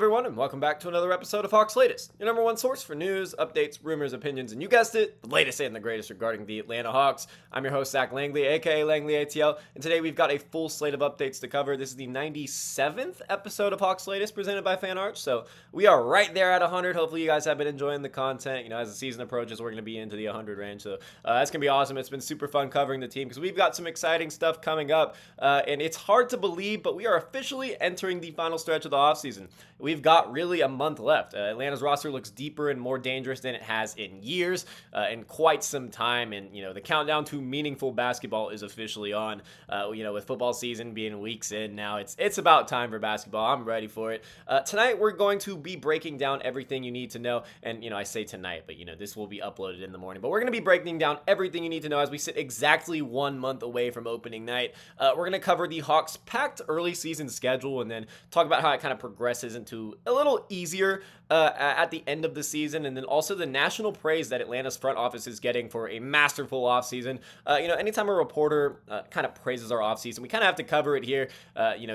Everyone, and welcome back to another episode of Hawks Latest, your number one source for news, updates, rumors, opinions, and you guessed it, the latest and the greatest regarding the Atlanta Hawks. I'm your host, Zach Langley, aka Langley ATL, and today we've got a full slate of updates to cover. This is the 97th episode of Hawks Latest presented by FanArch, so we are right there at 100. Hopefully you guys have been enjoying the content. As the season approaches, we're going to be into the 100 range, so that's going to be awesome. It's been super fun covering the team because we've got some exciting stuff coming up, and it's hard to believe, but we are officially entering the final stretch of the offseason. We've got really a month left. Atlanta's roster looks deeper and more dangerous than it has in years, in quite some time. And, the countdown to meaningful basketball is officially on. With football season being weeks in now, it's about time for basketball. I'm ready for it. Tonight, we're going to be breaking down everything you need to know. And, I say tonight, but, this will be uploaded in the morning. But we're going to be breaking down everything you need to know as we sit exactly 1 month away from opening night. We're going to cover the Hawks' packed early season schedule and then talk about how it kind of progresses into a little easier at the end of the season, and then also the national praise that Atlanta's front office is getting for a masterful offseason. Anytime a reporter kind of praises our offseason, we kind of have to cover it here,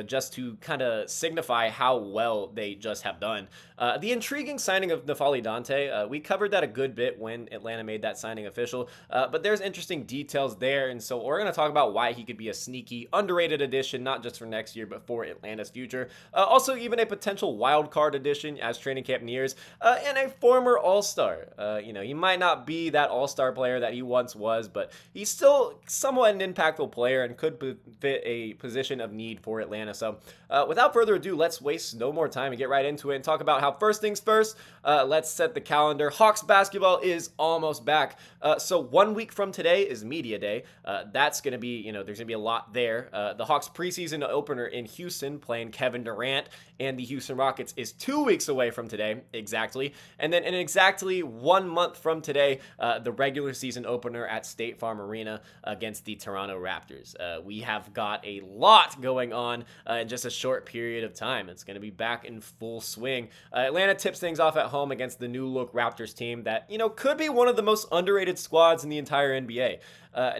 just to kind of signify how well they just have done. The intriguing signing of Dante, we covered that a good bit when Atlanta made that signing official, but there's interesting details there, and so we're going to talk about why he could be a sneaky, underrated addition, not just for next year, but for Atlanta's future. Also, even a potential wild card addition as training camp nears, and a former all-star. He might not be that all-star player that he once was, but he's still somewhat an impactful player and could fit a position of need for Atlanta. So without further ado, let's waste no more time and get right into it and talk about how first things first, let's set the calendar. Hawks basketball is almost back. So 1 week from today is media day. That's going to be, there's going to be a lot there. The Hawks preseason opener in Houston playing Kevin Durant and the Houston Rockets is 2 weeks away from today, exactly. And then in exactly 1 month from today, the regular season opener at State Farm Arena against the Toronto Raptors. We have got a lot going on in just a short period of time. It's going to be back in full swing. Atlanta tips things off at home against the new look Raptors team that, could be one of the most underrated squads in the entire NBA.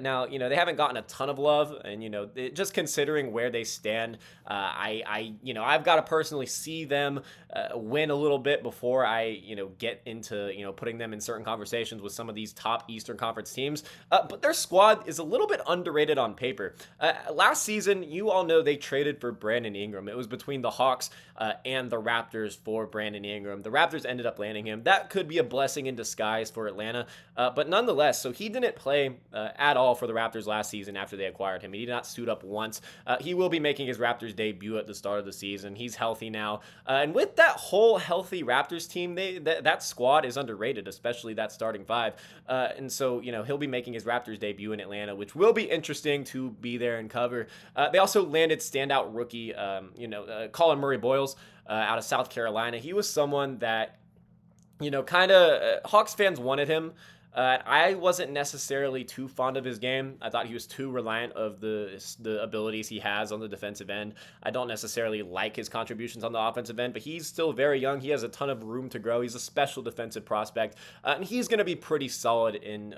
Now, they haven't gotten a ton of love, and, just considering where they stand, I've got to personally see them win a little bit before I, get into, putting them in certain conversations with some of these top Eastern Conference teams. But their squad is a little bit underrated on paper. Last season, you all know they traded for Brandon Ingram. It was between the Hawks and the Raptors for Brandon Ingram. The Raptors ended up landing him. That could be a blessing in disguise for Atlanta, but nonetheless, so he didn't play at all for the Raptors last season after they acquired him. He did not suit up once. He will be making his Raptors debut at the start of the season. He's healthy now. And with that whole healthy Raptors team, that squad is underrated, especially that starting five. And so, he'll be making his Raptors debut in Atlanta, which will be interesting to be there and cover. They also landed standout rookie, Colin Murray Boyles out of South Carolina. He was someone that, Hawks fans wanted him. I wasn't necessarily too fond of his game. I thought he was too reliant of the abilities he has on the defensive end. I don't necessarily like his contributions on the offensive end, but he's still very young. He has a ton of room to grow. He's a special defensive prospect, and he's going to be pretty solid in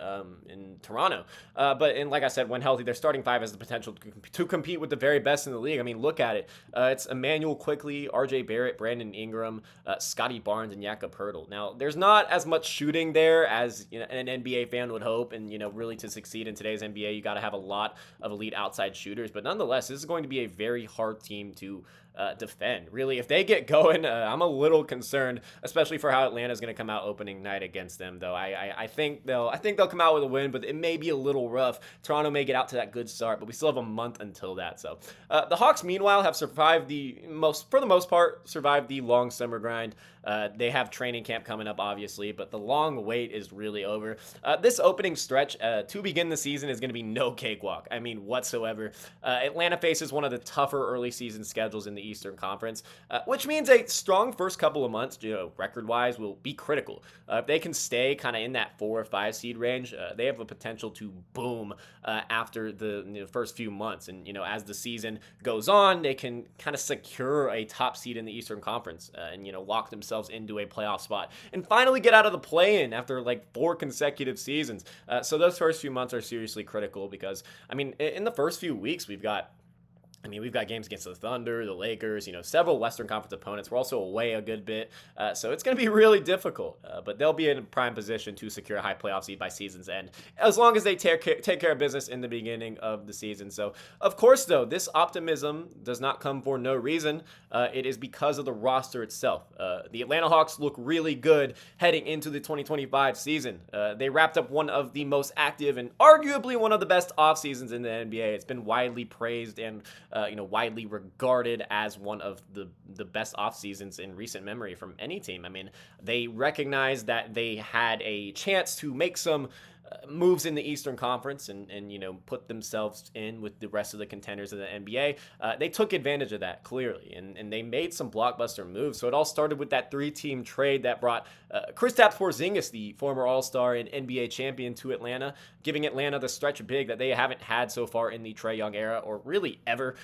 Toronto. But like I said, when healthy, their starting five has the potential to compete with the very best in the league. I mean, look at it. It's Emmanuel Quickley, R.J. Barrett, Brandon Ingram, Scotty Barnes, and Jakob Poeltl. Now, there's not as much shooting there as an NBA fan would hope, and really to succeed in today's NBA, you got to have a lot of elite outside shooters. But nonetheless, this is going to be a very hard team to defend. Really, if they get going, I'm a little concerned, especially for how Atlanta's going to come out opening night against them. Though I think they'll come out with a win, but it may be a little rough. Toronto may get out to that good start, but we still have a month until that. So the Hawks, meanwhile, have survived for the most part, survived the long summer grind. They have training camp coming up, obviously, but the long wait is really over. This opening stretch to begin the season is going to be no cakewalk. I mean, whatsoever. Atlanta faces one of the tougher early season schedules in the Eastern Conference, which means a strong first couple of months, record-wise, will be critical. If they can stay kind of in that 4 or 5 seed range, they have a potential to boom after the first few months. And, as the season goes on, they can kind of secure a top seed in the Eastern Conference and, lock themselves into a playoff spot and finally get out of the play-in after like 4 consecutive seasons. So those first few months are seriously critical because, I mean, in the first few weeks, we've got I mean, we've got games against the Thunder, the Lakers, several Western Conference opponents. We're also away a good bit. So it's going to be really difficult. But they'll be in prime position to secure a high playoff seed by season's end, as long as they take care of business in the beginning of the season. So, of course, though, this optimism does not come for no reason. It is because of the roster itself. The Atlanta Hawks look really good heading into the 2025 season. They wrapped up one of the most active and arguably one of the best off seasons in the NBA. It's been widely praised and widely regarded as one of the best off seasons in recent memory from any team. I mean, they recognized that they had a chance to make some moves in the Eastern Conference and put themselves in with the rest of the contenders of the NBA. They took advantage of that, clearly, and they made some blockbuster moves. So it all started with that 3-team trade that brought Kristaps Porzingis, the former All-Star and NBA champion, to Atlanta, giving Atlanta the stretch big that they haven't had so far in the Trae Young era, or really ever.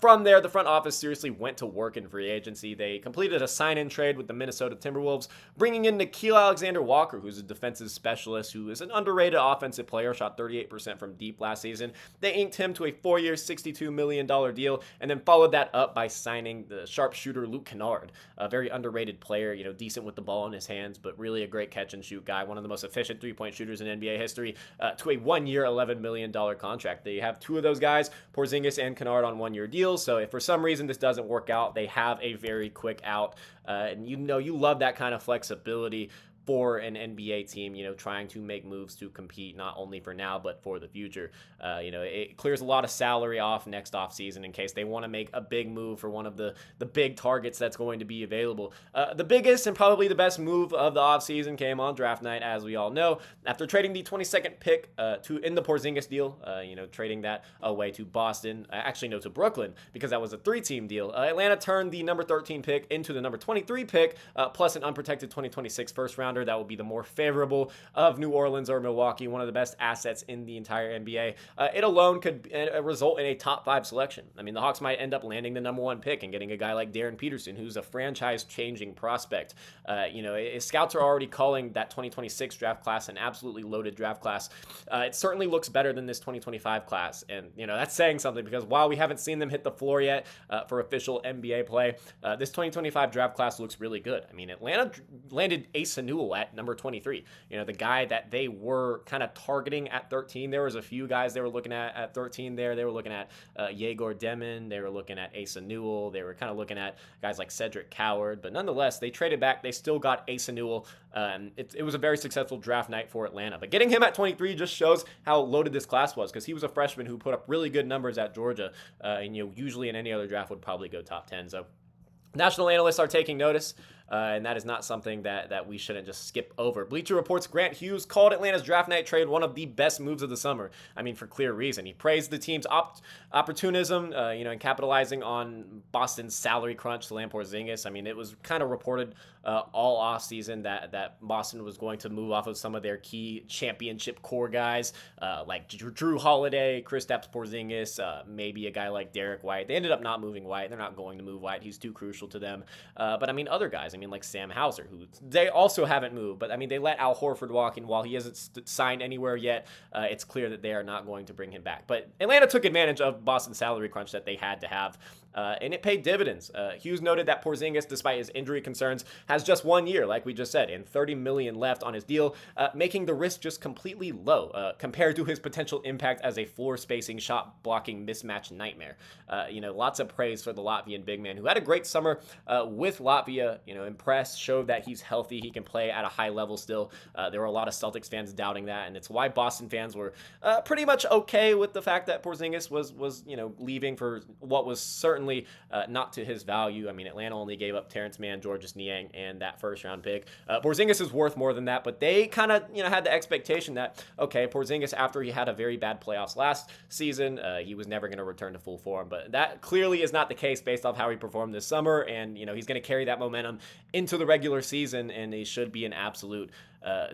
From there, the front office seriously went to work in free agency. They completed a sign-in trade with the Minnesota Timberwolves, bringing in Nickeil Alexander-Walker, who's a defensive specialist, who is an underrated offensive player, shot 38% from deep last season. They inked him to a 4-year, $62 million deal, and then followed that up by signing the sharpshooter Luke Kennard, a very underrated player, decent with the ball in his hands, but really a great catch-and-shoot guy, one of the most efficient three-point shooters in NBA history, to a 1-year, $11 million contract. They have two of those guys, Porzingis and Kennard, on 1-year deals, so if for some reason this doesn't work out, they have a very quick out, and you love that kind of flexibility for an NBA team, trying to make moves to compete not only for now but for the future. It clears a lot of salary off next off season in case they want to make a big move for one of the big targets that's going to be available. The biggest and probably the best move of the off season came on draft night, as we all know, after trading the 22nd pick in the Porzingis deal. Trading that away to Boston, to Brooklyn, because that was a 3-team deal. Atlanta turned the number 13 pick into the number 23 pick, plus an unprotected 2026 first rounder. That will be the more favorable of New Orleans or Milwaukee, one of the best assets in the entire NBA. It alone could result in a top 5 selection. I mean, the Hawks might end up landing the number 1 pick and getting a guy like Darren Peterson, who's a franchise-changing prospect. Scouts are already calling that 2026 draft class an absolutely loaded draft class. It certainly looks better than this 2025 class, and that's saying something, because while we haven't seen them hit the floor yet for official NBA play, this 2025 draft class looks really good. I mean, Atlanta landed Asa Newell at number 23, the guy that they were kind of targeting at 13. There was a few guys they were looking at 13 there. They were looking at Yegor Demon. They were looking at Asa Newell. They were kind of looking at guys like Cedric Coward, but nonetheless, they traded back. They still got Asa Newell. It was a very successful draft night for Atlanta, but getting him at 23 just shows how loaded this class was, because he was a freshman who put up really good numbers at Georgia, and usually in any other draft would probably go top 10. So national analysts are taking notice. And that is not something that we shouldn't just skip over. Bleacher Report's Grant Hughes called Atlanta's draft night trade one of the best moves of the summer. I mean, for clear reason. He praised the team's opportunism, and capitalizing on Boston's salary crunch to land Porzingis. I mean, it was kind of reported all off season that Boston was going to move off of some of their key championship core guys, like Drew Holiday, Kristaps Porzingis, maybe a guy like Derek White. They ended up not moving White. They're not going to move White. He's too crucial to them. But I mean, other guys. I mean, like Sam Hauser, who they also haven't moved, but I mean, they let Al Horford walk, and while he hasn't signed anywhere yet, it's clear that they are not going to bring him back. But Atlanta took advantage of Boston's salary crunch that they had to have, and it paid dividends. Hughes noted that Porzingis, despite his injury concerns, has just 1 year, like we just said, and $30 million left on his deal, making the risk just completely low compared to his potential impact as a floor spacing, shot blocking mismatch nightmare. Lots of praise for the Latvian big man, who had a great summer with Latvia. Impressed, showed that he's healthy, he can play at a high level still. There were a lot of Celtics fans doubting that, and it's why Boston fans were pretty much okay with the fact that Porzingis was leaving for what was certainly not to his value. I mean, Atlanta only gave up Terrence Mann, Georges Niang, and that first round pick. Porzingis is worth more than that, but they kind of had the expectation that, okay, Porzingis, after he had a very bad playoffs last season, he was never going to return to full form, but that clearly is not the case based off how he performed this summer, and he's going to carry that momentum into the regular season, and he should be an absolute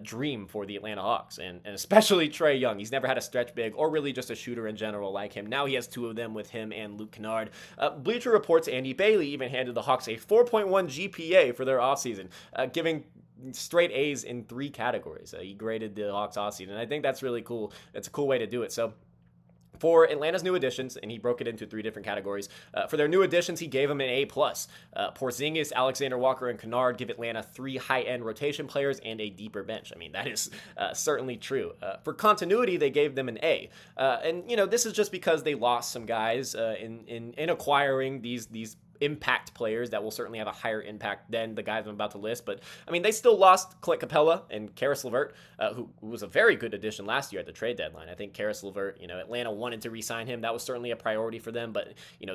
dream for the Atlanta Hawks, and especially Trae Young. He's never had a stretch big or really just a shooter in general like him. Now he has two of them with him and Luke Kennard. Bleacher Report's Andy Bailey even handed the Hawks a 4.1 GPA for their offseason, giving straight A's in 3 categories. He graded the Hawks offseason, and I think that's really cool. It's a cool way to do it. So For Atlanta's new additions, and he broke it into 3 different categories. For their new additions, he gave them an A+. Porzingis, Alexander Walker, and Kennard give Atlanta 3 high-end rotation players and a deeper bench. I mean, that is certainly true. For continuity, they gave them an A. And, this is just because they lost some guys in acquiring these impact players that will certainly have a higher impact than the guys I'm about to list. But, I mean, they still lost Clint Capella and Karis LeVert, who was a very good addition last year at the trade deadline. I think Karis LeVert, Atlanta wanted to re-sign him. That was certainly a priority for them, but,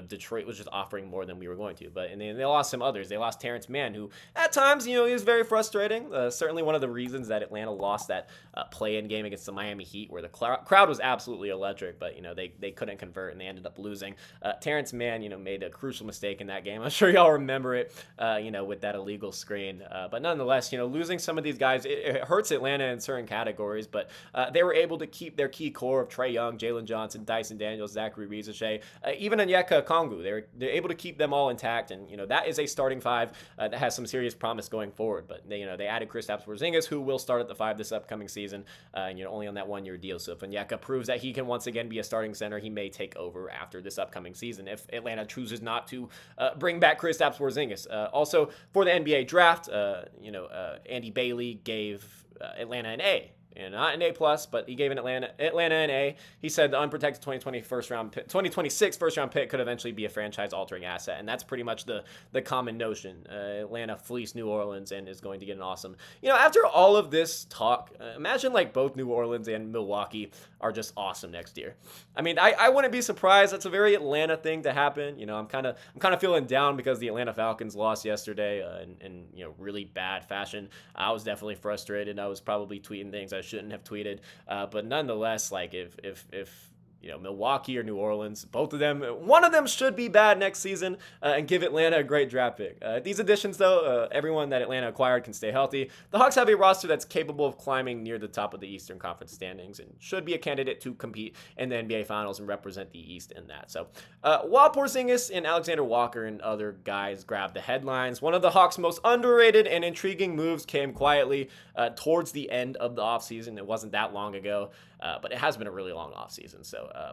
Detroit was just offering more than we were going to. But and they lost some others. They lost Terrence Mann, who at times, he was very frustrating. Certainly one of the reasons that Atlanta lost that play-in game against the Miami Heat, where the crowd was absolutely electric, but, they couldn't convert and they ended up losing. Terrence Mann, made a crucial mistake in that game. I'm sure y'all remember it, with that illegal screen. But nonetheless, losing some of these guys, it hurts Atlanta in certain categories, but they were able to keep their key core of Trae Young, Jalen Johnson, Dyson Daniels, Zachary Rizichet, even Onyeka Okongwu. They're able to keep them all intact, and that is a starting 5 that has some serious promise going forward. But they added Kristaps Porzingis, who will start at the 5 this upcoming season, only on that 1-year deal. So if Onyeka proves that he can once again be a starting center, he may take over after this upcoming season if Atlanta chooses not to bring back Kristaps Porzingis. Also, for the NBA draft, Andy Bailey gave Atlanta an A. Not an A+, but he gave Atlanta an A. He said the unprotected 2026 first-round pick could eventually be a franchise-altering asset, and that's pretty much the common notion. Atlanta fleeced New Orleans and is going to get an awesome... after all of this talk, imagine both New Orleans and Milwaukee are just awesome next year. I mean, I wouldn't be surprised. That's a very Atlanta thing to happen. I'm kind of feeling down because the Atlanta Falcons lost yesterday in really bad fashion. I was definitely frustrated. I was probably tweeting things I shouldn't have tweeted, but nonetheless, if Milwaukee or New Orleans, both of them, one of them should be bad next season and give Atlanta a great draft pick. These additions, though, everyone that Atlanta acquired can stay healthy. The Hawks have a roster that's capable of climbing near the top of the Eastern Conference standings and should be a candidate to compete in the NBA Finals and represent the East in that. So while Porzingis and Alexander Walker and other guys grabbed the headlines, one of the Hawks' most underrated and intriguing moves came quietly towards the end of the offseason. It wasn't that long ago. But it has been a really long offseason.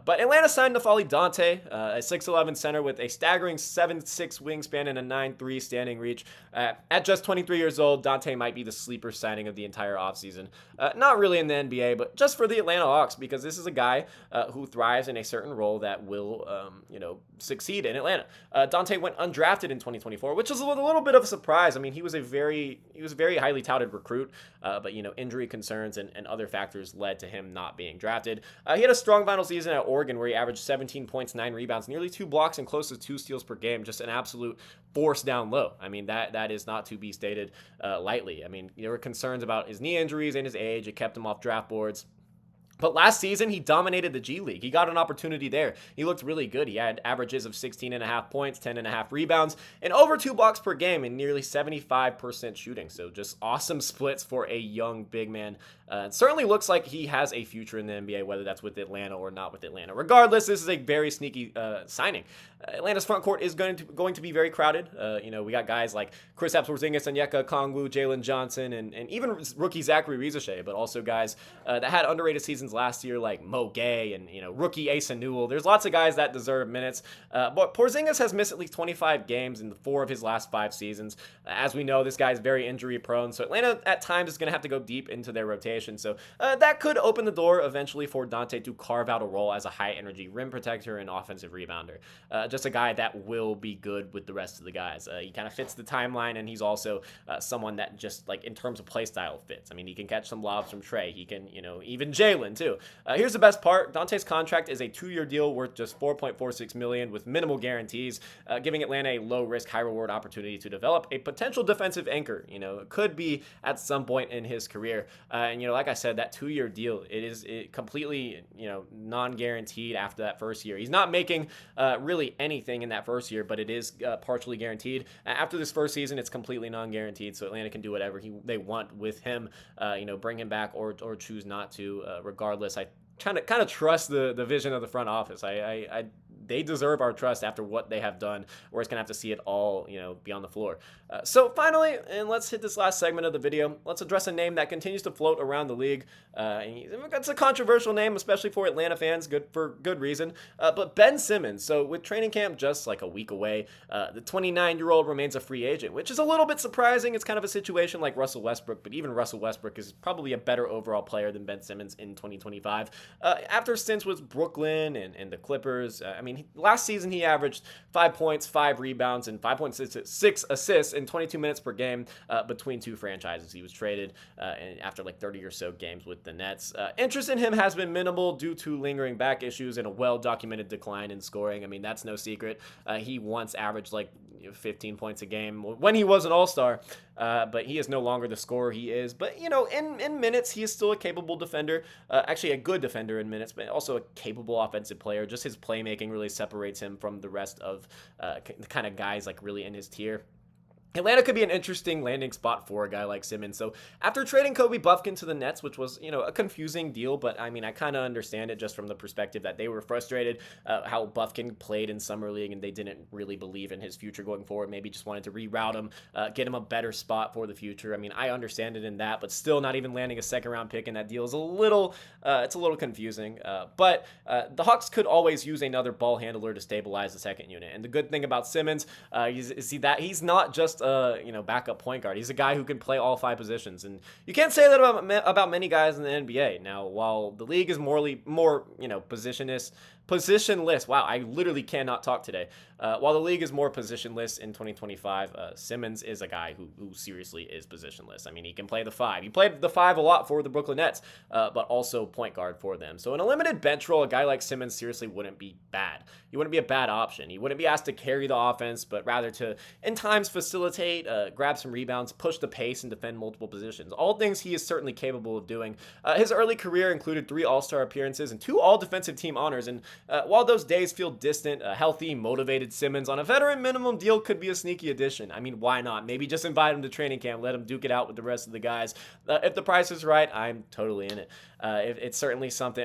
But Atlanta signed N'Faly Dante, a 6'11 center with a staggering 7'6 wingspan and a 9'3 standing reach. At just 23 years old, Dante might be the sleeper signing of the entire offseason. Not really in the NBA, but just for the Atlanta Hawks, because this is a guy who thrives in a certain role that will, succeed in Atlanta. Dante went undrafted in 2024, which is a little bit of a surprise. I mean, he was a very highly touted recruit, but injury concerns and other factors led to him not being drafted. He had a strong final season at Oregon where he averaged 17 points, 9 rebounds, nearly 2 blocks, and close to 2 steals per game. Just an absolute force down low. I mean, that is not to be stated lightly. I mean, there were concerns about his knee injuries and his age. It kept him off draft boards. But last season, he dominated the G League. He got an opportunity there. He looked really good. He had averages of 16.5 points, 10.5 rebounds, and over 2 blocks per game and nearly 75% shooting. So just awesome splits for a young big man. It certainly looks like he has a future in the NBA, whether that's with Atlanta or not with Atlanta. Regardless, this is a very sneaky signing. Atlanta's front court is going to be very crowded. We got guys like Kristaps Porzingis, Onyeka Okongwu, Jalen Johnson, and even rookie Zachary Rizichet, but also guys that had underrated seasons last year like Mo Gay and rookie Asa Newell. There's lots of guys that deserve minutes, but Porzingis has missed at least 25 games in 4 of his last 5 seasons. As we know, this guy is very injury prone, so Atlanta at times is going to have to go deep into their rotation. So that could open the door eventually for Dante to carve out a role as a high energy rim protector and offensive rebounder. Just a guy that will be good with the rest of the guys. He kind of fits the timeline, and he's also someone that just in terms of play style fits. I mean, he can catch some lobs from Trae. He can, even Jalen too. Here's the best part. Dante's contract is a 2-year deal worth just $4.46 million with minimal guarantees, giving Atlanta a low risk, high reward opportunity to develop a potential defensive anchor. It could be at some point in his career. And like I said, that 2-year deal, it is completely, non-guaranteed after that first year. He's not making really anything in that first year, but it is partially guaranteed. After this first season, it's completely non-guaranteed, so Atlanta can do whatever they want with him, bring him back or choose not to. Regardless, I kind of trust the vision of the front office. I they deserve our trust after what they have done. We're just going to have to see it all, be on the floor. So finally, and let's hit this last segment of the video, let's address a name that continues to float around the league. It's a controversial name, especially for Atlanta fans, for good reason. But Ben Simmons. So with training camp just like a week away, the 29-year-old remains a free agent, which is a little bit surprising. It's kind of a situation like Russell Westbrook, but even Russell Westbrook is probably a better overall player than Ben Simmons in 2025. After stints with Brooklyn and the Clippers, last season he averaged 5 points, 5 rebounds, and 5.6 assists in 22 minutes per game between two franchises. He was traded after like 30 or so games with the Nets. Interest in him has been minimal due to lingering back issues and a well-documented decline in scoring. That's no secret. He once averaged like 15 points a game when he was an all-star, but he is no longer the scorer he is. But, in minutes, he is still a capable defender, actually a good defender in minutes, but also a capable offensive player. Just his playmaking really separates him from the rest of the kind of guys like really in his tier. Atlanta could be an interesting landing spot for a guy like Simmons. So after trading Kobe Buffkin to the Nets, which was, a confusing deal, but I kind of understand it just from the perspective that they were frustrated how Buffkin played in Summer League and they didn't really believe in his future going forward. Maybe just wanted to reroute him, get him a better spot for the future. I understand it in that, but still not even landing a second round pick in that deal is it's a little confusing. But the Hawks could always use another ball handler to stabilize the second unit. And the good thing about Simmons is that he's not just backup point guard. He's a guy who can play all 5 positions, and you can't say that about many guys in the NBA. Now, while the league is more positionless. Wow, I literally cannot talk today. While the league is more positionless in 2025, Simmons is a guy who seriously is positionless. He can play the 5. He played the 5 a lot for the Brooklyn Nets, but also point guard for them. So in a limited bench role, a guy like Simmons seriously wouldn't be bad. He wouldn't be a bad option. He wouldn't be asked to carry the offense, but rather to, in times, facilitate, grab some rebounds, push the pace, and defend multiple positions. All things he is certainly capable of doing. His early career included 3 All-Star appearances and 2 All-Defensive Team honors, and while those days feel distant, a healthy, motivated Simmons on a veteran minimum deal could be a sneaky addition. Why not? Maybe just invite him to training camp, let him duke it out with the rest of the guys. If the price is right, I'm totally in it. It's certainly something,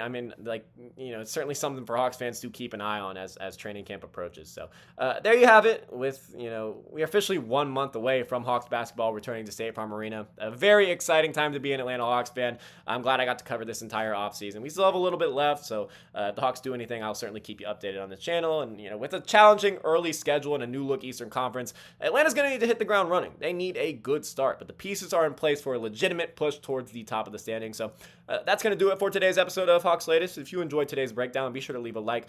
it's certainly something for Hawks fans to keep an eye on as training camp approaches. So there you have it with, we are officially 1 month away from Hawks basketball returning to State Farm Arena. A very exciting time to be an Atlanta Hawks fan. I'm glad I got to cover this entire offseason. We still have a little bit left, so if the Hawks do anything, I'll certainly keep you updated on the channel. And, with a challenging early schedule and a new look Eastern Conference, Atlanta's going to need to hit the ground running. They need a good start, but the pieces are in place for a legitimate push towards the top of the standings. So that's going to do it for today's episode of Hawks Latest. If you enjoyed today's breakdown, be sure to leave a like,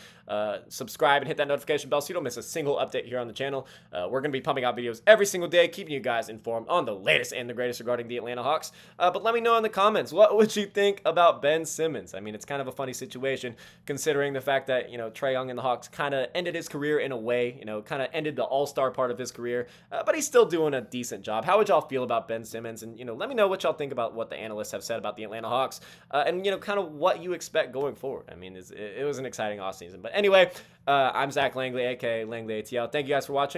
subscribe, and hit that notification bell so you don't miss a single update here on the channel. We're going to be pumping out videos every single day, keeping you guys informed on the latest and the greatest regarding the Atlanta Hawks. But let me know in the comments, what would you think about Ben Simmons? It's kind of a funny situation considering the fact that, Trae Young and the Hawks kind of ended his career in a way, kind of ended the all-star part of his career, but he's still doing a decent job. How would y'all feel about Ben Simmons? And, let me know what y'all think about what the analysts have said about the Atlanta Hawks, and, kind of what you expect going forward. It was an exciting offseason. But anyway, I'm Zach Langley, aka Langley ATL. Thank you guys for watching.